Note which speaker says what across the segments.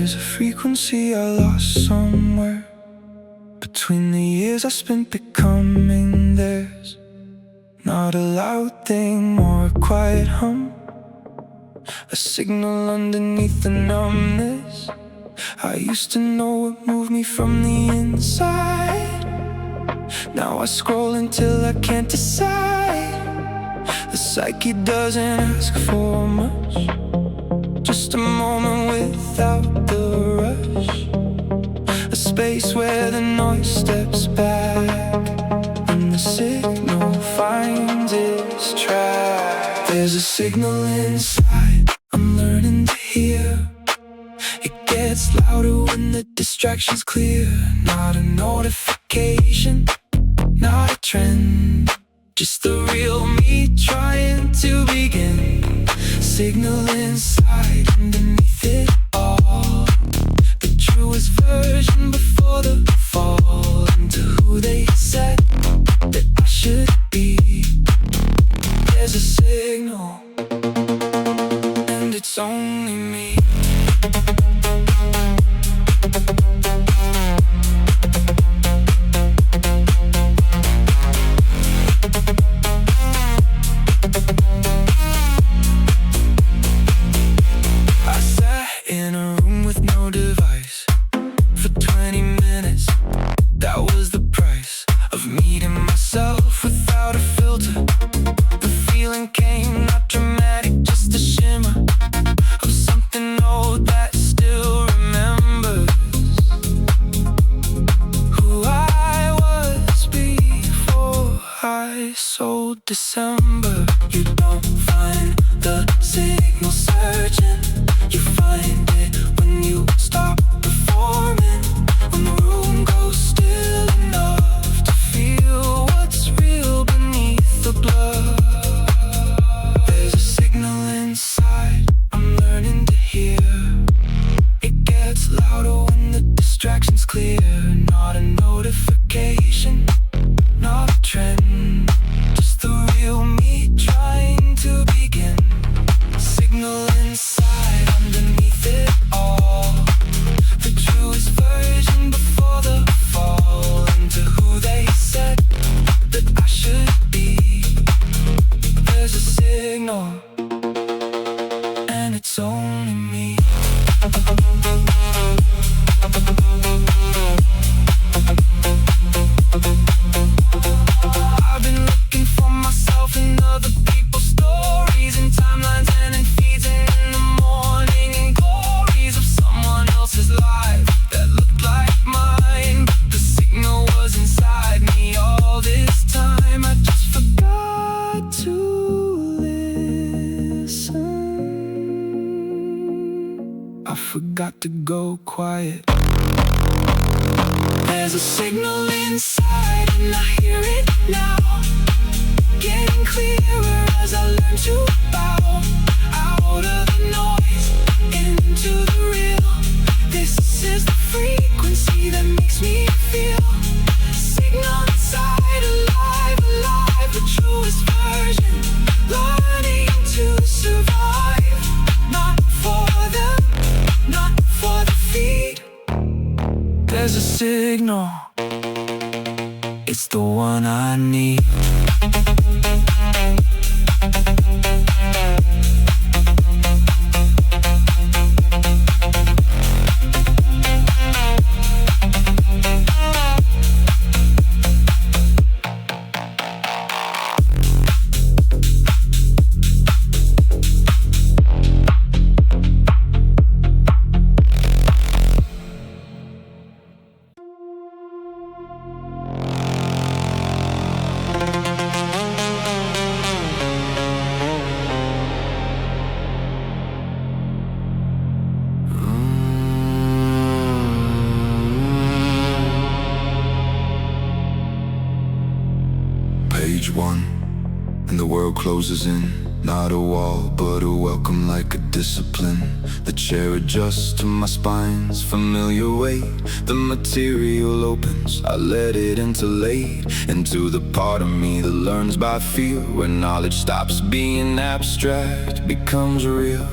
Speaker 1: There's a frequency I lost somewhere between the years I spent becoming theirs. Not a loud thing, more a quiet hum, a signal underneath the numbness. I used to know what moved me from the inside. Now I scroll until I can't decide. The psyche doesn't ask for much, just a moment without the rush, a space where the noise steps back and the signal finds its track. There's a signal inside I'm learning to hear. It gets louder when the distraction's clear. Not a notification, not a trend, just the real me trying to begin. Signal inside underneath it all, the truest version before the fall into who they said that I should be. There's a signal, and it's only me. December, you don't find the signal searching. You find it when you stop performing, when the room goes still enough to feel what's real beneath the blur. There's a signal inside I'm learning to hear. It gets louder when the distraction's clear. Not a notification, not a trend, just the real me trying to begin. Signal inside underneath it all, the truest version before the fall into who they said that I should be. There's a signal, and it's only me. I've been looking for myself in other people's stories and timelines and in feeds and in the morning and glories of someone else's life that looked like mine. But the signal was inside me all this time. I just forgot to listen. I forgot to go quiet. There's a signal inside and I hear it now, getting clearer as I learn to bow out of the noise into the real. This is the frequency that makes me feel. Signal inside, alive, alive, the truest version, learning to survive. Not for them, not for the feed. There's a signal, it's the one I need. Page 1, and the world closes in. Not a wall, but a welcome like a discipline. The chair adjusts to my spine's familiar weight. The material opens, I let it interlate into the part of me that learns by feel. Where knowledge stops being abstract, becomes real.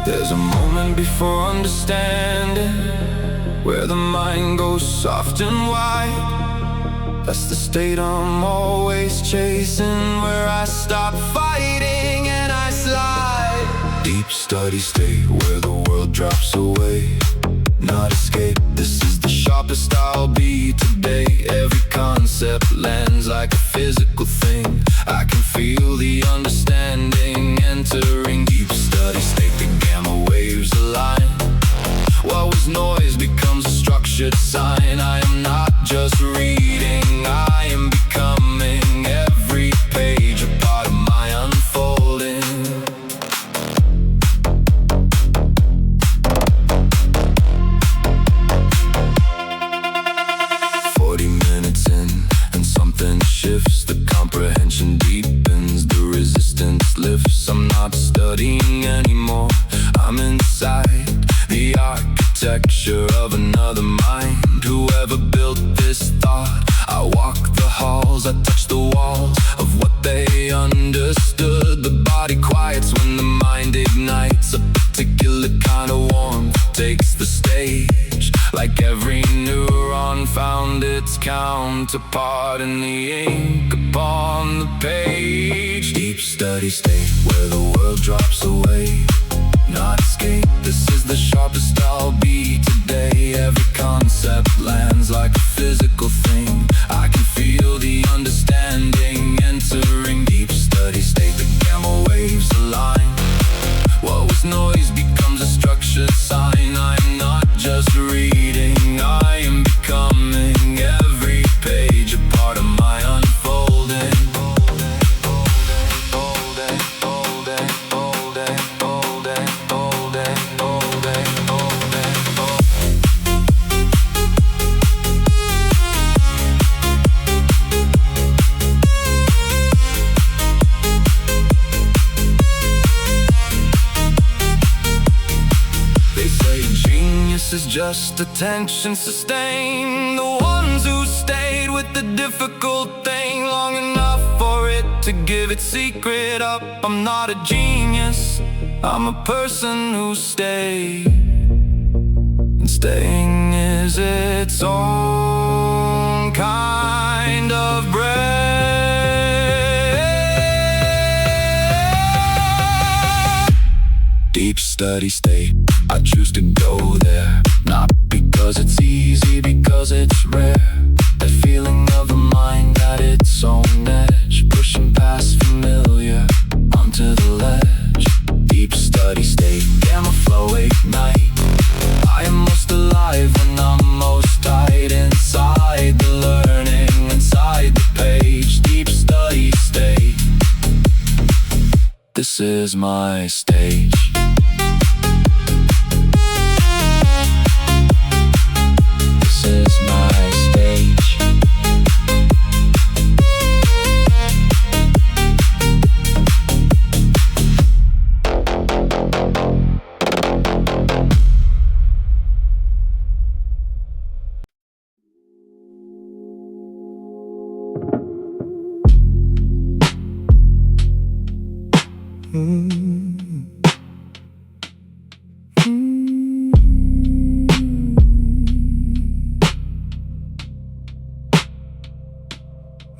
Speaker 1: There's a moment before understanding, where the mind goes soft and wide. That's the state I'm always chasing, where I stop fighting and I slide. Deep steady state, where the world drops away, not escape. This is the sharpest I'll be today. Every concept lands like a physical thing. I can feel the understanding entering. Deep steady state, the gamma waves align. What was noise becomes a structured sign. I am not just reading, I am becoming. Every page a part of my unfolding. 40 minutes in and something shifts. The comprehension deepens, the resistance lifts. I'm not studying anymore, I'm inside the architecture of another mind. Whoever built this thought, I walk the halls, I touch the walls of what they understood. The body quiets when the mind ignites. A particular kind of warmth takes the stage, like every neuron found its counterpart in the ink upon the page. Deep steady state, where the world drops away, not escape. This is the sharpest I'll be today. Every concept lands like a physical thing. I can feel the understanding entering. Deep steady state, the gamma waves align. What was noise becomes a structured sign. I'm not just reading, I am becoming. Every page a part of my unfolding. Is just attention sustained. The ones who stayed with the difficult thing long enough for it to give its secret up. I'm not a genius, I'm a person who stayed. And staying is its own kind of breath. Deep steady state, I choose to go there. Not because it's easy, because it's rare. That feeling of the mind at its own edge, pushing past familiar onto the ledge. Deep steady state, gamma flow ignite. I am most alive when I'm most tight. Inside the learning, inside the page. Deep steady state, this is my stage.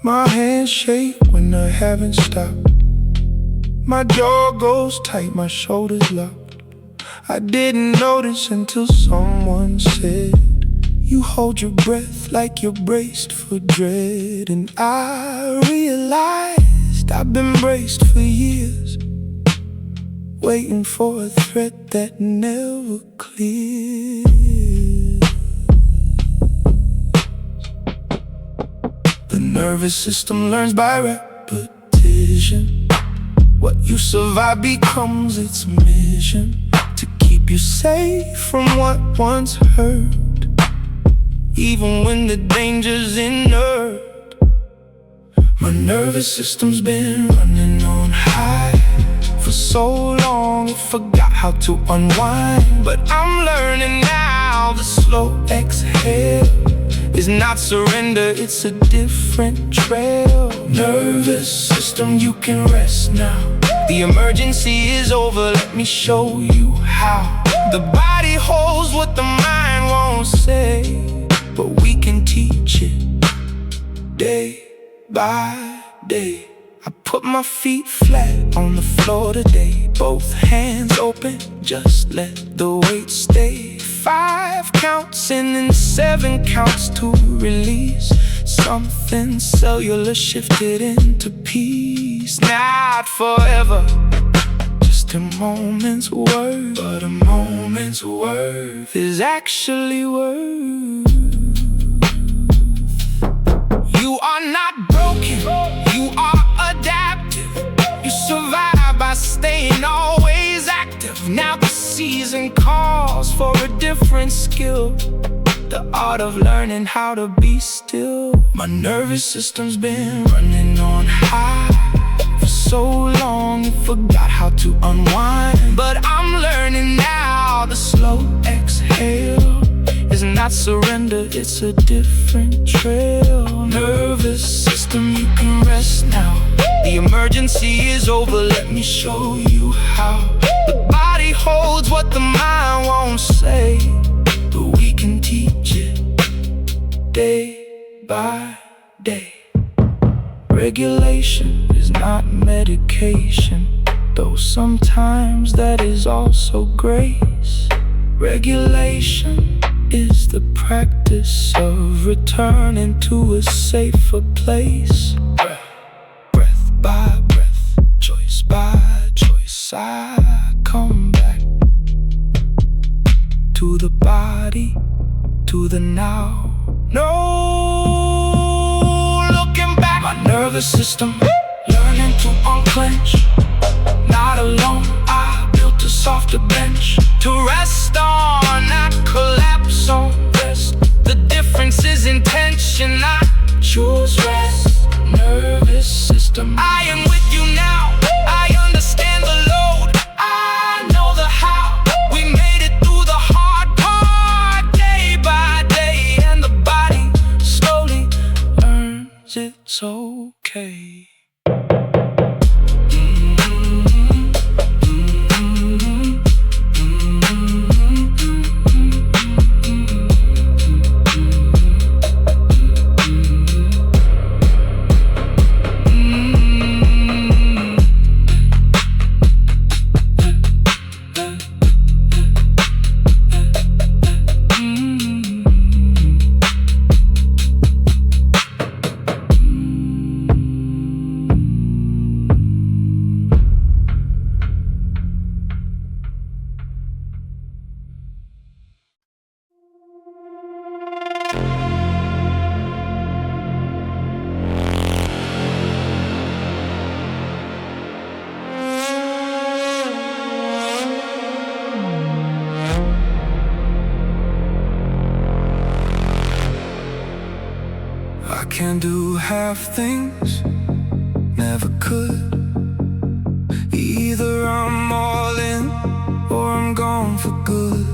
Speaker 2: My hands shake when I haven't stopped. My jaw goes tight, my shoulders locked. I didn't notice until someone said, you hold your breath like you're braced for dread. And I realized I've been braced for years, waiting for a threat that never clears. The nervous system learns by repetition. What you survive becomes its mission, to keep you safe from what once hurt, even when the danger's inert. My nervous system's been running on high for so long, it forgot how to unwind. But I'm learning now, the slow exhale is not surrender, it's a different trail. Nervous system, you can rest now. The emergency is over, let me show you how. The body holds what the mind won't say, but we can teach it day by day. I put my feet flat on the floor today, both hands open, just let the weight stay. 5 counts and then 7 counts to release. Something cellular shifted into peace. Not forever, just a moment's worth, but a moment's worth is actually worth. You are not broken, you are adaptive. You survive by staying always active. Now the season calls for a different skill, the art of learning how to be still. My nervous system's been running on high for so long, it forgot how to unwind. But I'm learning now, the slow exhale is not surrender, it's a different trail. Nervous system, you can rest now. The emergency is over, let me show you how. The body holds what the mind won't say, but we can teach it day by day. Regulation is not medication, though sometimes that is also grace. Regulation is the practice of returning to a safer place. Breath by breath, choice by choice, I come back to the body, to the now. No looking back. My nervous system learning to unclench. Not alone, I built a softer bench to rest on, not collapse on rest. The difference is intention, I choose rest. Nervous system, I am with you now. I understand the load, I know the how. We made it through the hard part, day by day, and the body slowly learns it's okay. I can't do half things, never could. Either I'm all in or I'm gone for good.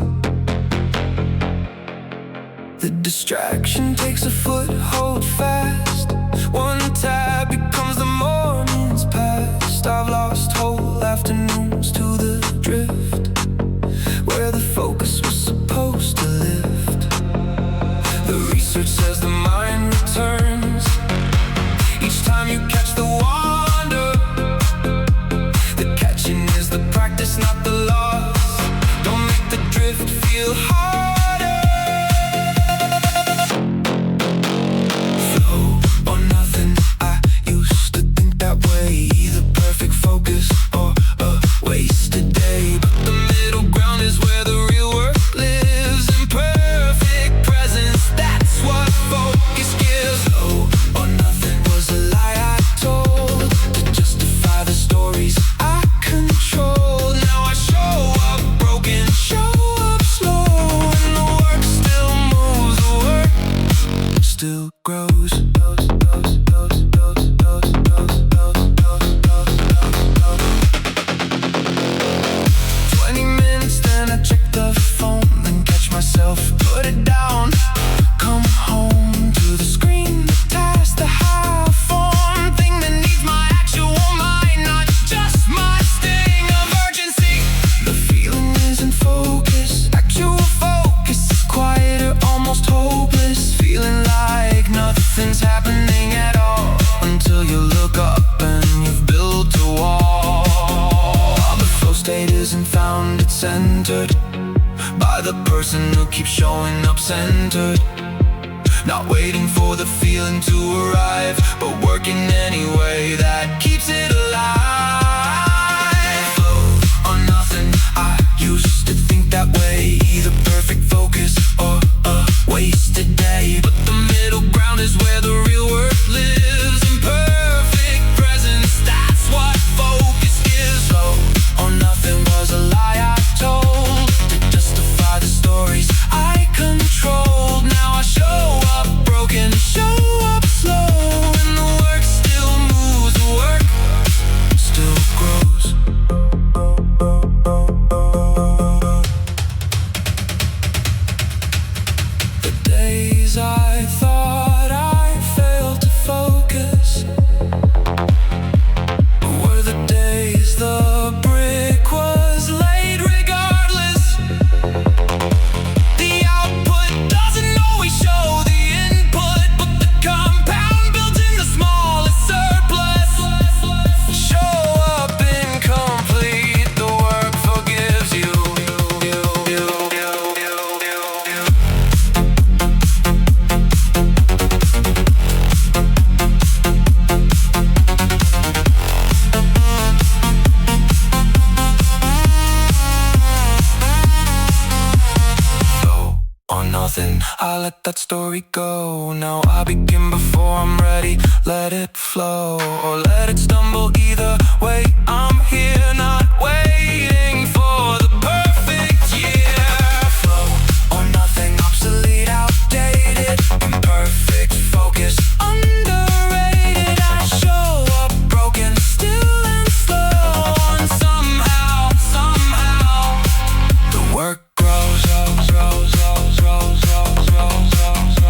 Speaker 2: The distraction takes a foothold fast. One tab becomes the morning's past. I've lost whole afternoons to the drift, where the focus was supposed to lift. The research says the mind returns each time you catch the wander. The catching is the practice, not the loss. Don't make the drift feel harder. Flow or nothing, I used to think that way. Either perfect focus or a wasted day. But the middle ground is where the real work lives. Imperfect presence, that's what focus gives. Flow or nothing was a lie I told to justify the stories I controlled. Now I show up broken, show up slow, and
Speaker 1: surrounded, centered by the person who keeps showing up centered. Not waiting for the feeling to arrive, but working any way that keeps it alive. Flow or nothing, I used to think that way. Either perfect focus or a wasted day, but the middle ground is where the real worth lives. Imperfect presence, that's what focus is. Flow or nothing was a lie I told to justify the stories I controlled. Now I show up broken, show up slow, and the work still moves, the work still grows. The days I thought I failed to focus were the days the brick was laid regardless. The output doesn't always show the input, but the compound built in the smallest surplus. Show up incomplete, the work forgives you. Flow or nothing, I let that story go. Now I begin before I'm ready. Let it flow or let it stumble. Either way, I'm here, not waiting for the perfect year. Flow or nothing, obsolete, outdated. Imperfect focus, underrated. I show up broken, still and slow, and somehow the work grows, grows, grows, grows, grows, grows, grows, grows, grows.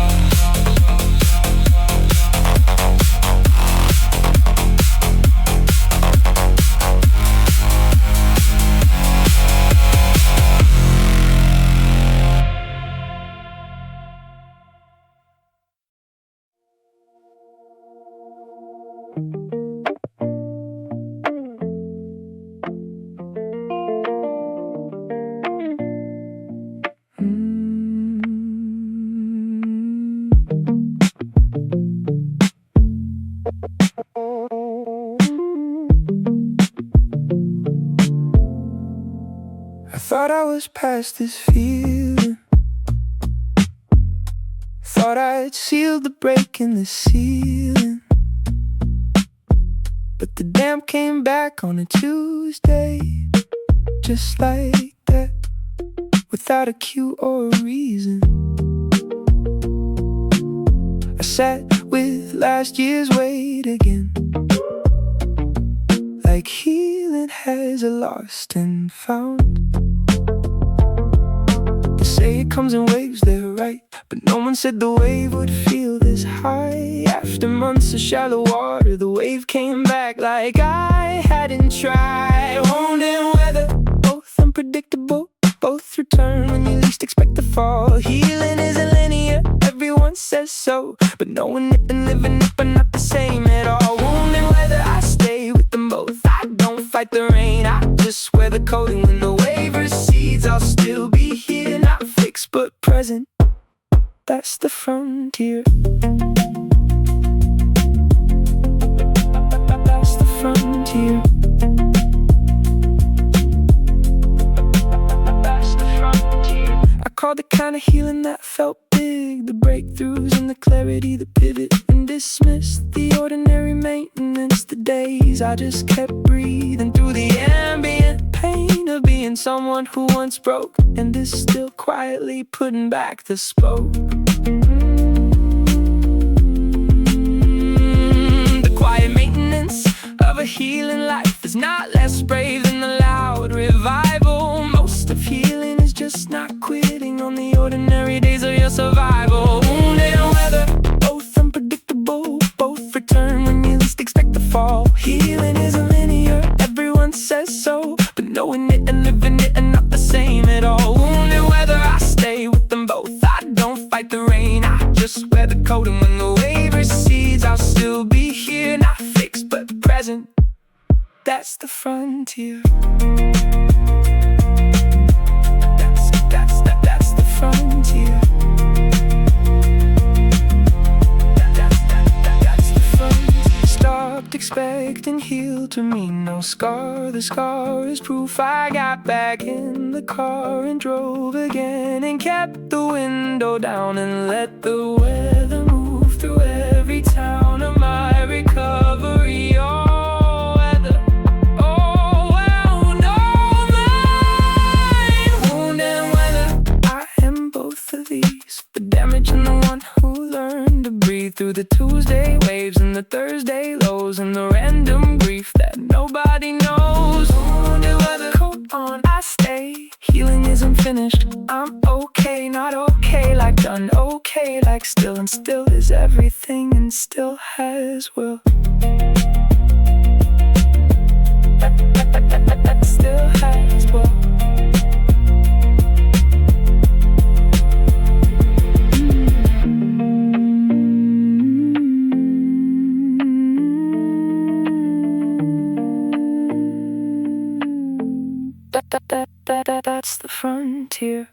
Speaker 1: I thought I was past this feeling. Thought I'd sealed the break in the ceiling, but the damp came back on a Tuesday, just like that, without a cue or a reason. I sat with last year's weight again, like healing has a lost and found. They say it comes in waves, they're right, but no one said the wave would feel this high. After months of shallow water, the wave came back like I hadn't tried. Wind and weather, both unpredictable, both return when you least expect the fall. Healing isn't linear, everyone says so, but knowing it and living it, but not the same at all. Wind and weather, I stay with them both. I don't fight the rain, I just wear the coating. When the wave recedes, I'll still be here, not fixed but present. That's the frontier. That's the frontier. That's the frontier. I called the kind of healing that felt big, the breakthroughs and the clarity, the pivot, and dismissed the ordinary maintenance. The days I just kept breathing through the ambient pain of being someone who once broke and is still quietly putting back the spoke. The quiet maintenance of a healing life is not less brave than the loud revival. Most of healing is just not quitting on the ordinary days of your survival. Wind and weather, both unpredictable, both return when you least expect the fall. Healing isn't linear, everyone says so, but knowing it and living it are not the same at all. Wind and weather, I stay with them both. I don't fight the rain, I just wear the coat. And when the wave recedes, I'll still be here, not fixed but present. That's the frontier. to me, no scar. The scar is proof. I got back in the car and drove again, and kept the window down and let the weather move through every town of my recovery. Oh, weather, oh, well, no, mine, wound and weather. I am both of these, the damage and the one who learned to breathe through the Tuesday waves and the Thursday lows and the random grief that nobody knows. Wounded weather, coat on, I stay. Healing isn't finished. I'm okay, not okay like done, okay like still, and still is everything and still has will. Still has will. That's the frontier.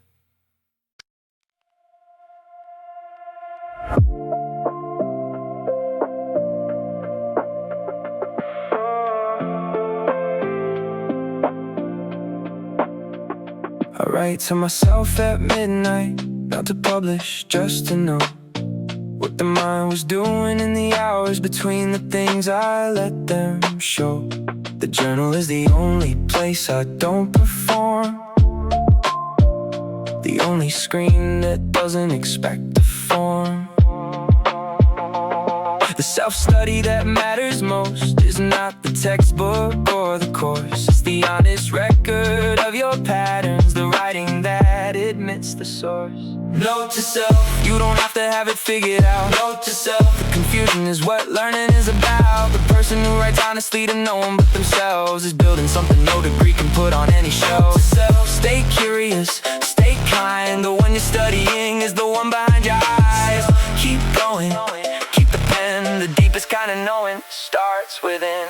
Speaker 1: I write to myself at midnight, not to publish, just to know what the mind was doing in the hours between the things I let them show. The journal is the only place I don't perform, the only screen that doesn't expect to form. The self-study that matters most is not the textbook or the course. It's the honest record of your patterns, the writing that admits the source. Note to self, you don't have to have it figured out. Note to self, the confusion is what learning is about. The person who writes honestly to no one but themselves is building something no degree can put on any shelf. Self, stay curious, stay kind. The one you're studying is the one behind your eyes. Keep going, keep the pen. The deepest kind of knowing starts within.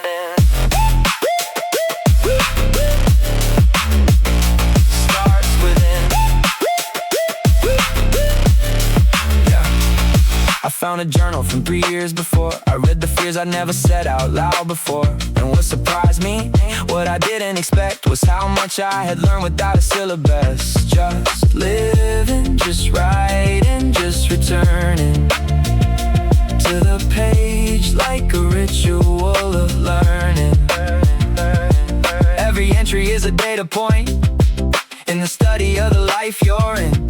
Speaker 1: I found a journal from 3 years before. I read the fears I never said out loud before. And what surprised me, what I didn't expect, was how much I had learned without a syllabus. Just living, just writing, just returning to the page like a ritual of learning. Every entry is a data point in the study of the life you're in.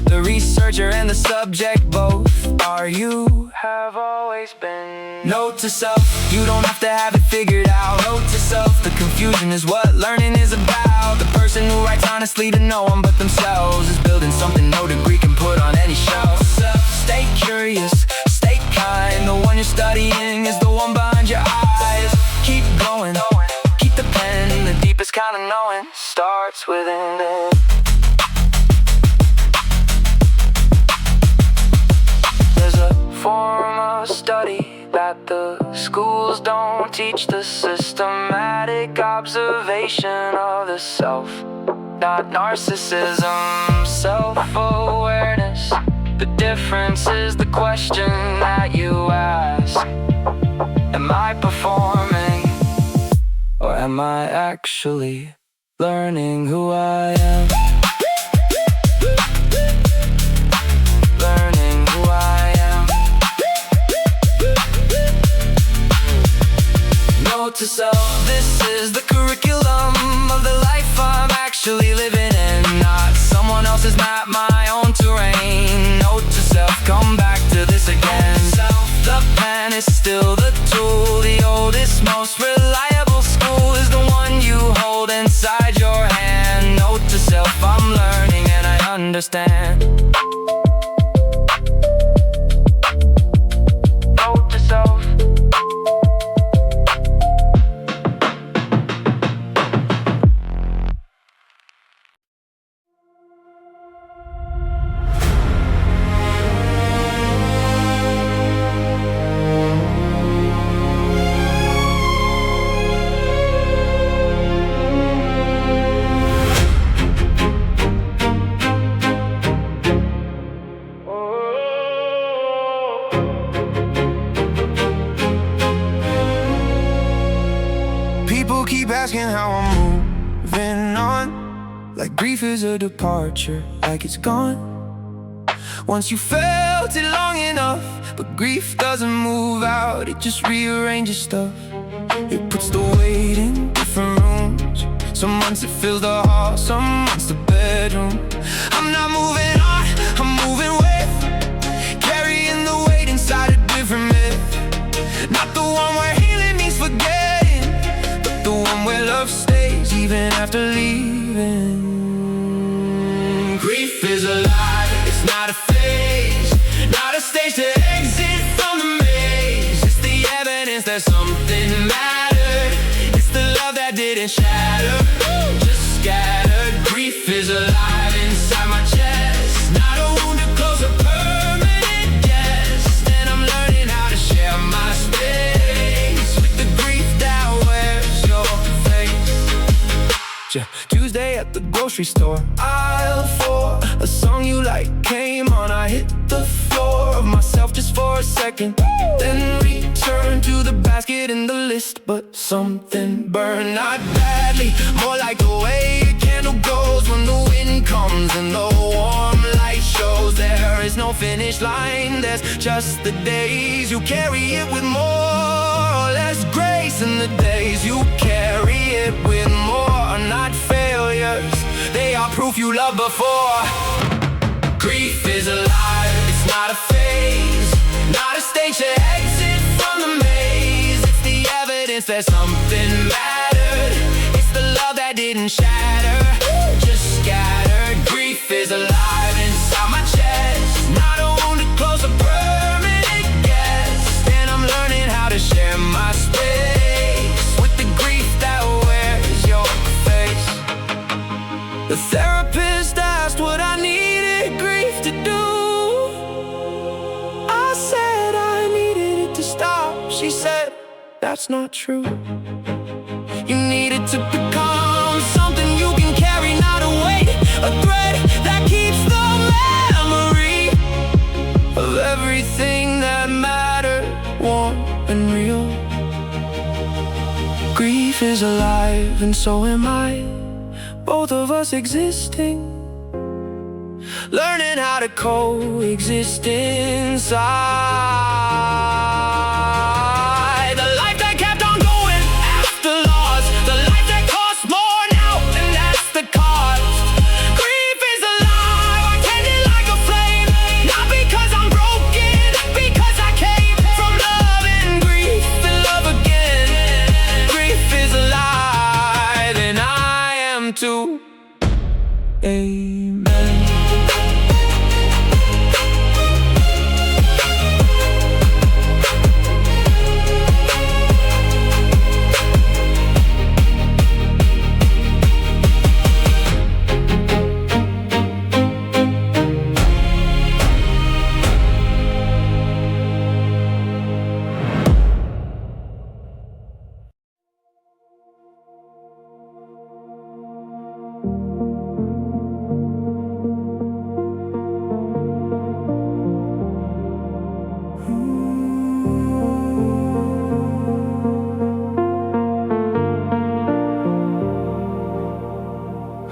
Speaker 1: The researcher and the subject both are you, have always been. Note to self, you don't have to have it figured out. Note to self, the confusion is what learning is about. The person who writes honestly to no one but themselves is building something no degree can put on any shelf. Stay curious, stay kind. The one you're studying is the one behind your eyes. Keep going, keep the pen. The deepest kind of knowing starts within it. Form of study that the schools don't teach, the systematic observation of the self, not narcissism, self-awareness. The difference is the question that you ask. Am I performing, or am I actually learning who I am? Learning who I am. Note to self, this is the curriculum of the life I'm actually living in, not someone else's map, my own terrain. Note to self, come back to this again. The pen is still the tool, the oldest, most reliable school is the one you hold inside your hand. Note to self, I'm learning and I understand. Note to self. Grief is a departure, like it's gone once you felt it long enough. But grief doesn't move out, it just rearranges stuff. It puts the weight in different rooms. Some months it fills the hall, some months the bedroom. I'm not moving on, I'm moving with, carrying the weight inside a different myth. Not the one where healing means forgetting, but the one where love stays even after leaving. Grief is alive, it's not a phase, not a stage to exit from the maze. It's the evidence that something mattered. It's the love that didn't shatter, just scattered. Grief is alive inside my chest, not a wound to close, a permanent guest. And I'm learning how to share my space with the grief that wears your face. Tuesday at the grocery store, aisle 4, a song you like came on. I hit the floor of myself just for a second, then returned to the basket in the list. But something burned, not badly, more like the way a candle goes when the wind comes and the warm light shows. There is no finish line, there's just the days. You carry it with more or less grace, and the days you carry it with more are not failures, they are proof you loved before. Grief is alive, it's not a phase, not a stage to exit from the maze. It's the evidence that something mattered. It's the love that didn't shatter, just scattered. Grief is alive inside my chest, not a wound to close, a permanent guest. And I'm learning how to share my space with the grief that wears your face. The therapist asked what I needed grief to do. I said I needed it to stop. She said, that's not true. You need it to become something you can carry, not a weight, a thread that keeps the memory of everything that mattered, warm and real. Grief is alive and so am I, both of us existing, learning how to coexist inside the life that kept on going after loss, the life that costs more now, and that's the cost. Grief is alive, I tend it like a flame, not because I'm broken, because I came from love and grief and love again. Grief is alive and I am too. Amen.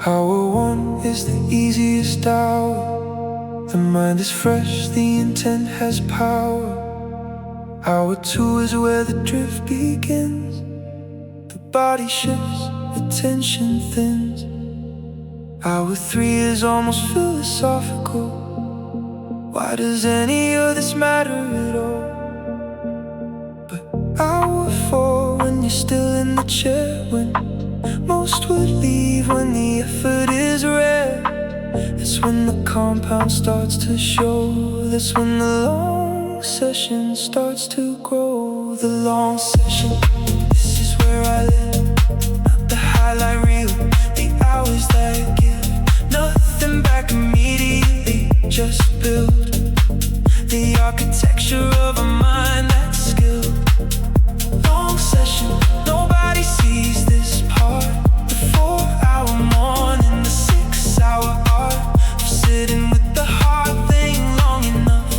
Speaker 1: Hour 1 is the easiest hour. The mind is fresh, the intent has power. Hour 2 is where the drift begins. The body shifts, attention thins. Hour 3 is almost philosophical. Why does any of this matter at all? But hour 4, when you're still in the chair, when most would leave, when the effort is rare, that's when the compound starts to show. That's when the long session starts to grow. The long session, this is where I live, not the highlight reel, the hours that give nothing back immediately, just build the architecture of a mind that's skilled. Long session, nobody sees this part. The 4-hour morning, the 6-hour art of sitting with the hard thing long enough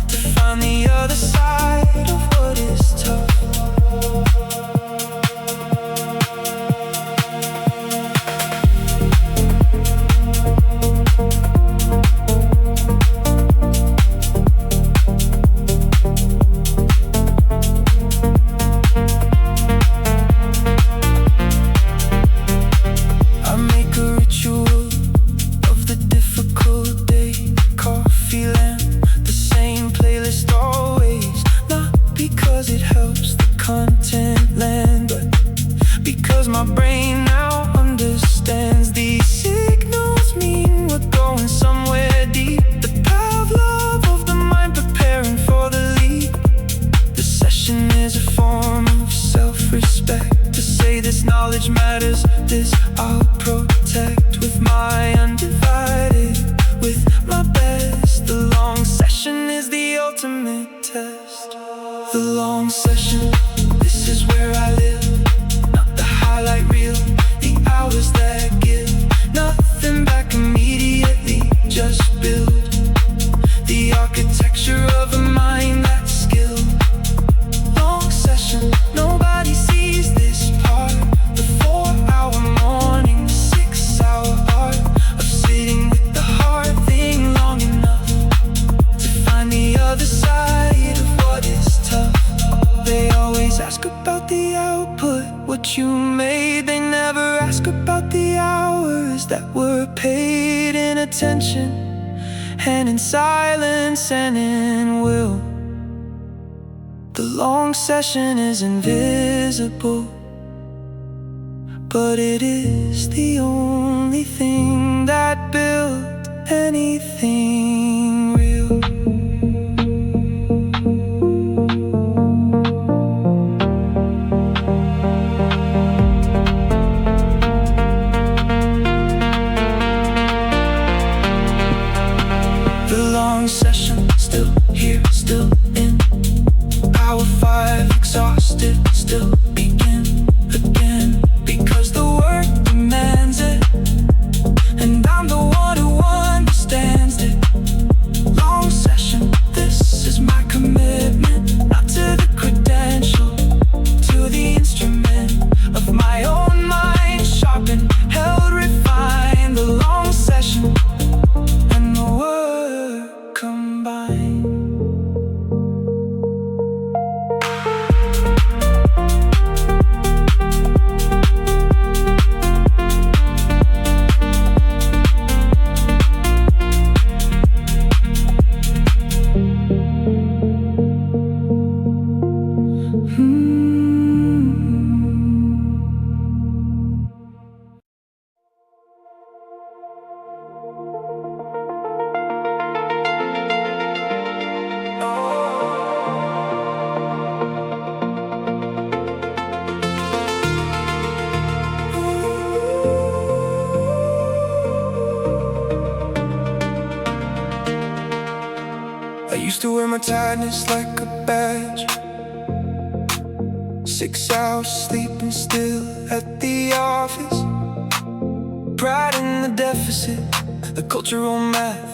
Speaker 1: to find the other side of what is tough. were paid in attention, and in silence and in will. The long session is invisible, but it is the only thing that built anything real. The long session, still here, still in. Hour 5, exhausted, still begin again, because the work demands it, and I'm the one who understands it. Long session, this is my commitment, not to the credential, to the instrument of my own mind, sharpened, held, refined. The long session and the work combined. I used to wear my tiredness like a badge. 6 hours sleeping still at the office. Pride in the deficit, the cultural math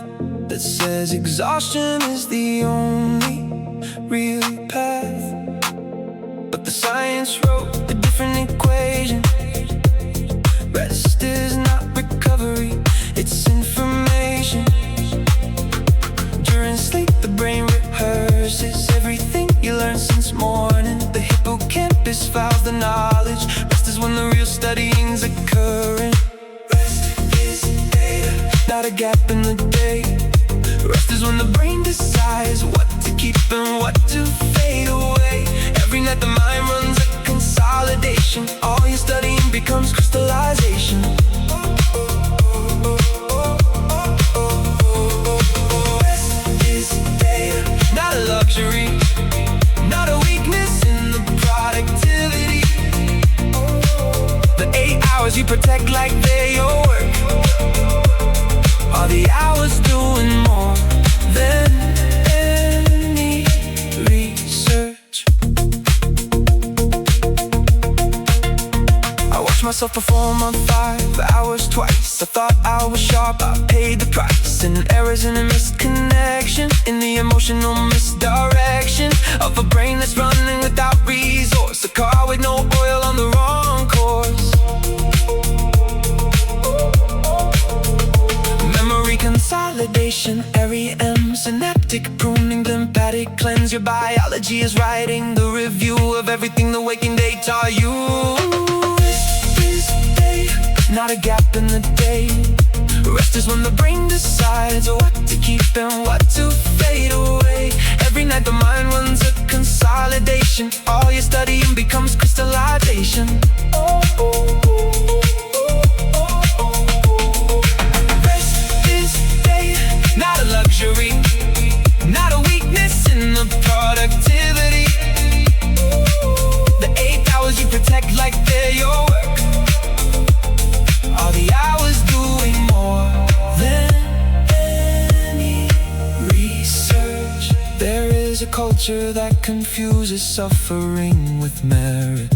Speaker 1: that says exhaustion is the only real path. But the science wrote a different equation. Rest is not recovery, it's information. During sleep, the brain rehearses everything you learned since morning. The hippocampus files the knowledge. Rest is when the real studying's occurring. Rest is data, not a gap in the day. Rest is when the brain decides what to keep and what to fade away. Every night the mind runs a consolidation. All your studying becomes crystallization. Not a luxury, not a weakness in the productivity. The 8 hours you protect like they're your work are the hours doing more than any research. I watched myself perform on 5 hours twice. I thought I was sharp, I paid the price. And errors in a missed connection, in the emotional misdirection of a brain that's running without resource. A car with no oil on the wrong course. Memory consolidation, REM, synaptic pruning, lymphatic cleanse. Your biology is writing the review of everything the waking day taught you. Not a gap in the day. Rest is when the brain decides what to keep and what to fade away. Every night the mind runs a consolidation. All your studying becomes crystallization. Rest is day, not a luxury, not a weakness in the productivity. The 8 hours you protect like they're your work are the hours doing more than any research. There is a culture that confuses suffering with merit,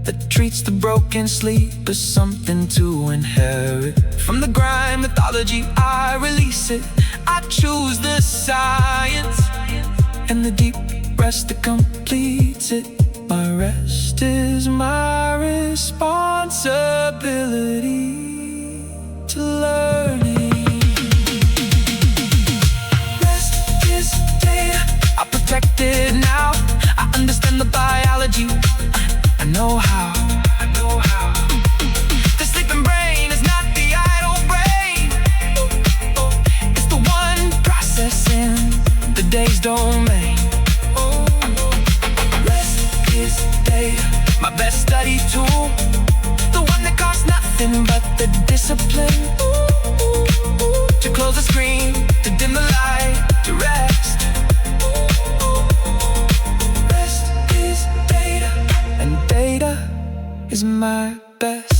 Speaker 1: that treats the broken sleep as something to inherit. From the grind mythology I release it. I choose the science and the deep rest that completes it. My rest is my responsibility to learning. Rest is data, I protect it now. I understand the biology, I know how. The sleeping brain is not the idle brain. discipline, to close the screen, to dim the light, to rest. Rest is data, and data is my best.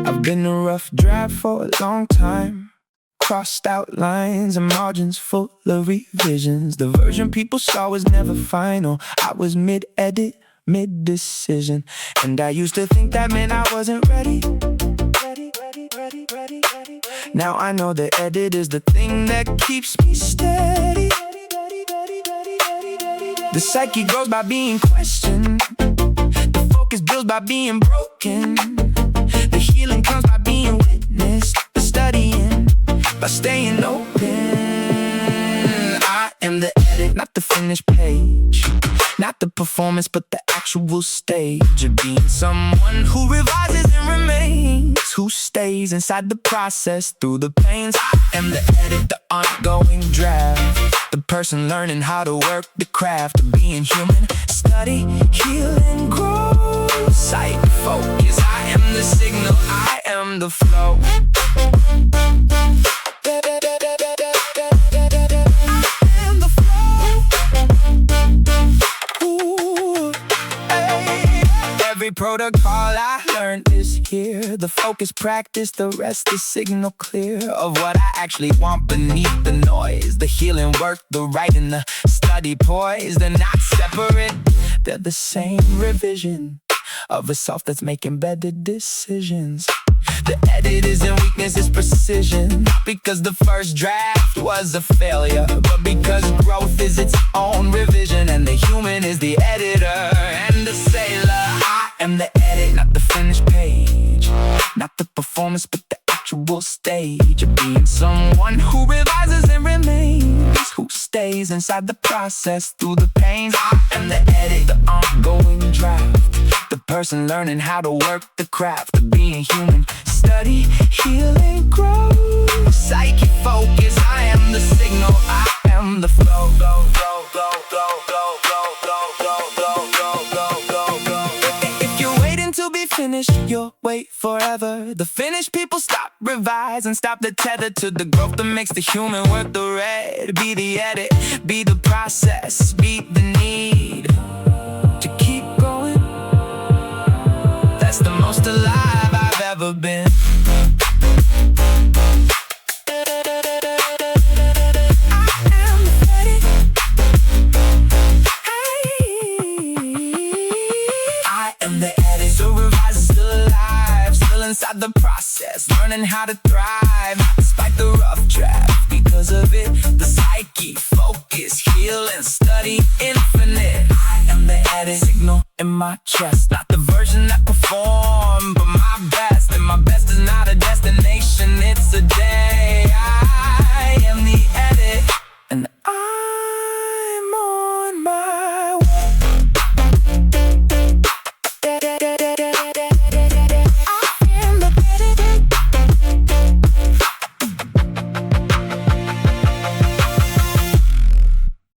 Speaker 1: I've been a rough draft for a long time, crossed out lines and margins full of revisions. The version people saw was never final. I was mid-edit, mid-decision, and I used to think that meant I wasn't ready. Now I know the edit is the thing that keeps me steady. The psyche grows by being questioned, the focus builds by being broken, the healing comes by being witnessed, the studying by staying open. I am the edit, not the finished page, not the performance but the actual stage of being someone who revises and remains, who stays inside the process through the pains. I am the edit, the ongoing draft, the person learning how to work the craft of being human. Study, heal, and grow. Sight, focus. I am the signal. I am the flow. I am the flow. Ooh, hey. Every protocol I learned is here. The focus practice, the rest is signal clear of what I actually want beneath the noise. The healing work, the writing, the study poise. They're not separate, they're the same revision of a self that's making better decisions. The edit isn't weakness, it's precision. Not because the first draft was a failure, but because growth is its own revision, and the human is the editor and the sailor. I am the edit, not the finished page, not the performance but the actual stage of being someone who revises and remains, who stays inside the process through the pains. I am the edit, the ongoing draft, the person learning how to work the craft of being human. Study, heal, and grow. Psyche, focus. I am the signal. I am the flow. Go, go, go, go, go, go, go, go, go, go, go, go. If you're waiting to be finished, you'll wait forever. The finished people stop, revise, and stop the tether to the growth that makes the human worth the red. Be the edit, be the process, be the need to keep going. That's the most alive I've ever been. Inside the process, learning how to thrive despite the rough draft. Because of it, the psyche, focus, heal, and study infinite. I am the edit, signal in my chest, not the